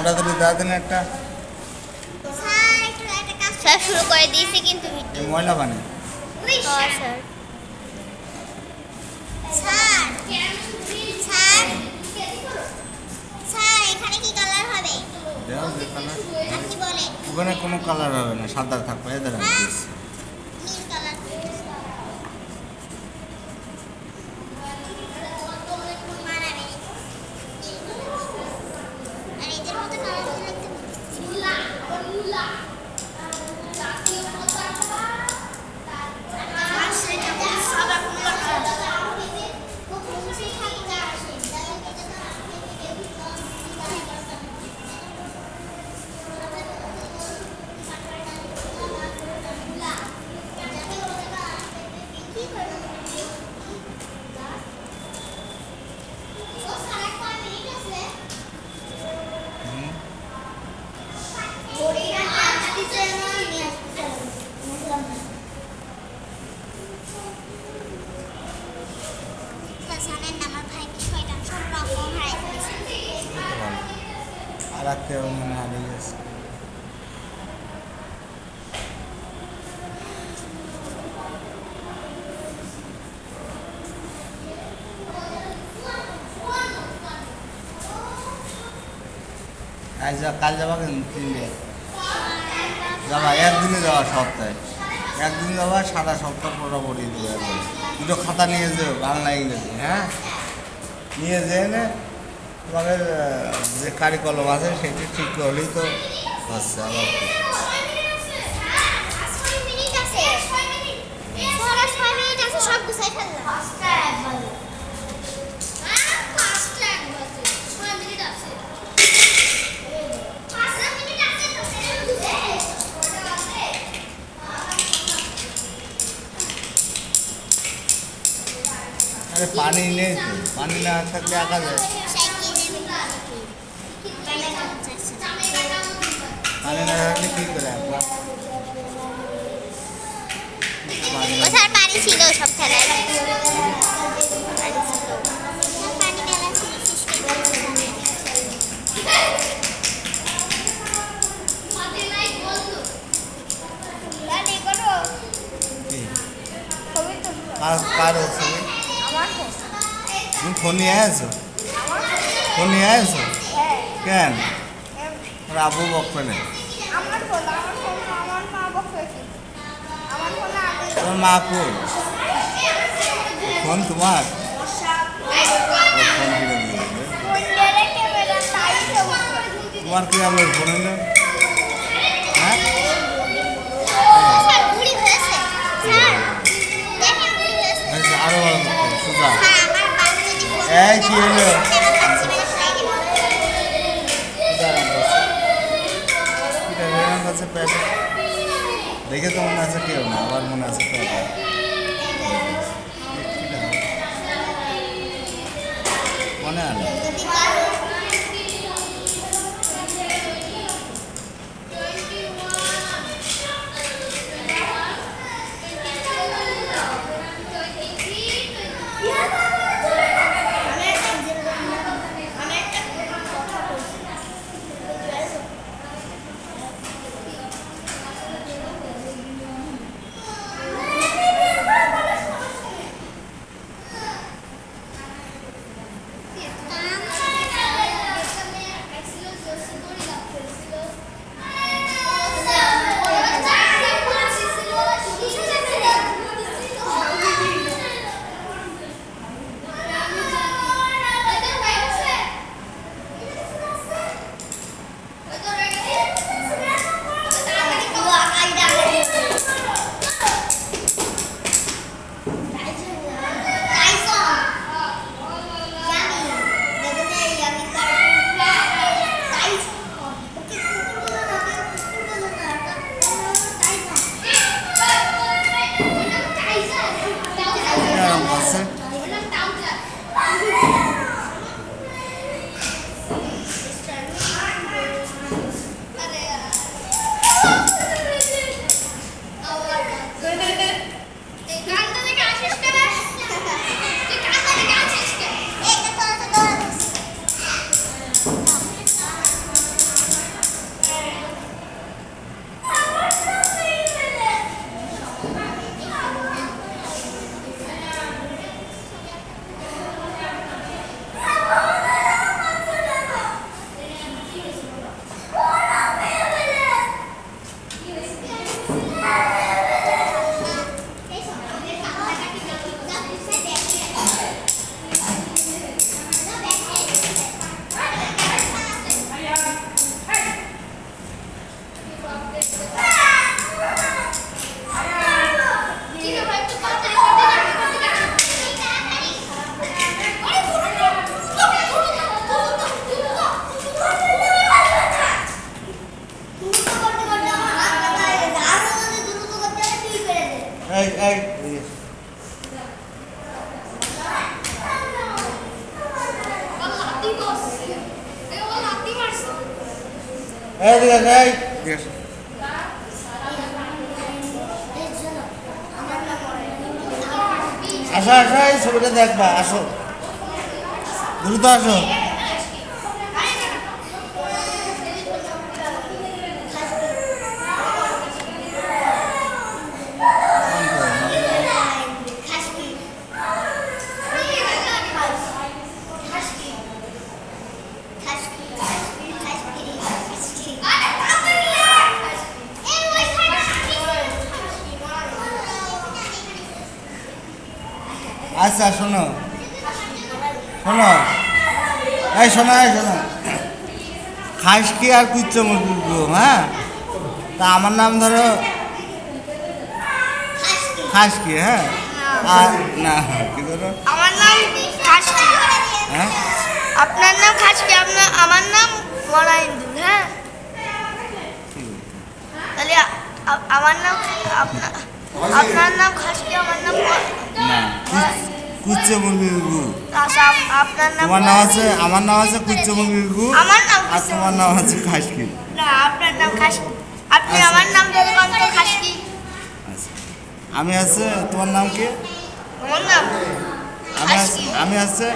নামটা তো দাদা একটা স্যার শুরু করে দিয়েছে কিন্তু ময়লা বানে স্যার স্যার স্যার স্যার এখানে কি কালার হবে দাও যে কালার আপনি বলেন ওখানে কোনো কালার হবে না সাদা থাকবে এদের নীল কালার আর এদের মধ্যে কালার লাগতে আর একটা মনে হারিয়ে গেছে কাল যাবা কিন্তু 3 দিন যাবা একদিনে যাওয়া সপ্তাহে একদিন যাবা সারা সপ্তাহ পড়াপড়ি দেবে একবার দুটো খাতা নিয়ে যাও বাংলা ইংরেজি হ্যাঁ নিয়ে যেয়ে না তোমাদের যে কারিকলম আছে সেটি ঠিক হলেই তো হচ্ছে আবার আরে পানি নেই তো পানি না থাকলে আঁকা যায় পানি না থাকলে কী করে আঁকা পানি ছিল সব খেলায় কার হচ্ছে তুমি ফোন নিয়ে আসো ফোন নিয়ে আসো কেন আবু বকবে না তোমার মা কই ফোন তোমার ফোন কিনে দিয়ে তোমার কি আমার ফোনে না হ্যাঁ আরো ভালো সুজা এই কি হলো দেখে তো মনে আছে কেউ না আবার মনে আছে মনে আলো এদিকে এই ঠিক আছে। আসো আসো এই ছবিটা দেখবা আসো দ্রুত আসো আচ্ছা শোনো শোনো এই শোনো এই শোনো খাসকি আর কুচ্চ মুরগির গো হ্যাঁ তা আমার নাম ধরো খাসকি হ্যাঁ আর না কি ধরো আমার নাম খাসকি। হ্যাঁ আপনার নাম খাসকি, আমার নাম মরাইন্দু। হ্যাঁ, তাহলে আমার নাম আপনার নাম খাসকি, আমার নাম না কুচ্চ মুরগির গু আচ্ছা, আপনার নাম তোমার নাম আছে আমার নাম আছে কুচ্চ মুরগির গু আমার নাম আর তোমার নাম আছে খাসকি না, আপনার নাম খাসকি। আপনি আচ্ছা। আমার নাম ধরে বলতে খাসকি। আচ্ছা আমি আছে তোমার নাম কি আমার নাম খাসকি। আমি আছে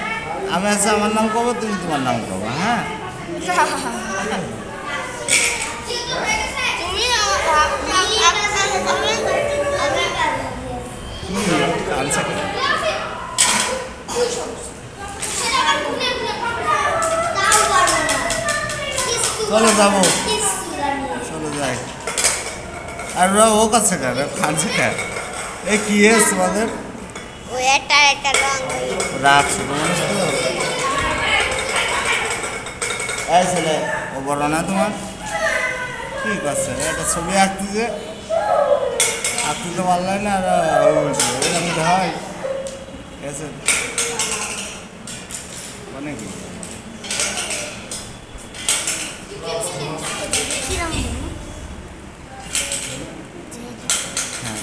আমার নাম কব তুমি তোমার নাম কব হ্যাঁ তুমি আনসার চলো যাবো চলো যাই আর ও কাছে কেন খানছে কেন এ কি এস তোমাদের ওই একটা রং রাগ ছোটো মানুষ তো এই ছেলে ও বড় না তোমার ঠিক আছে একটা ছবি আঁকতে তো পারলাই না আর এরকম তো হয় ঠিক আছে মানে কি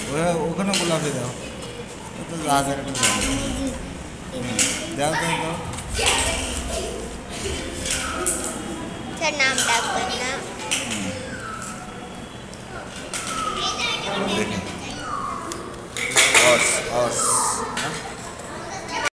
হ্যাঁ ওখানে গোলাপি দাও ও তো জাহাজের একটা দাও দাও দাও দাও স্যার নাম ডাকবেন না। দেখি অস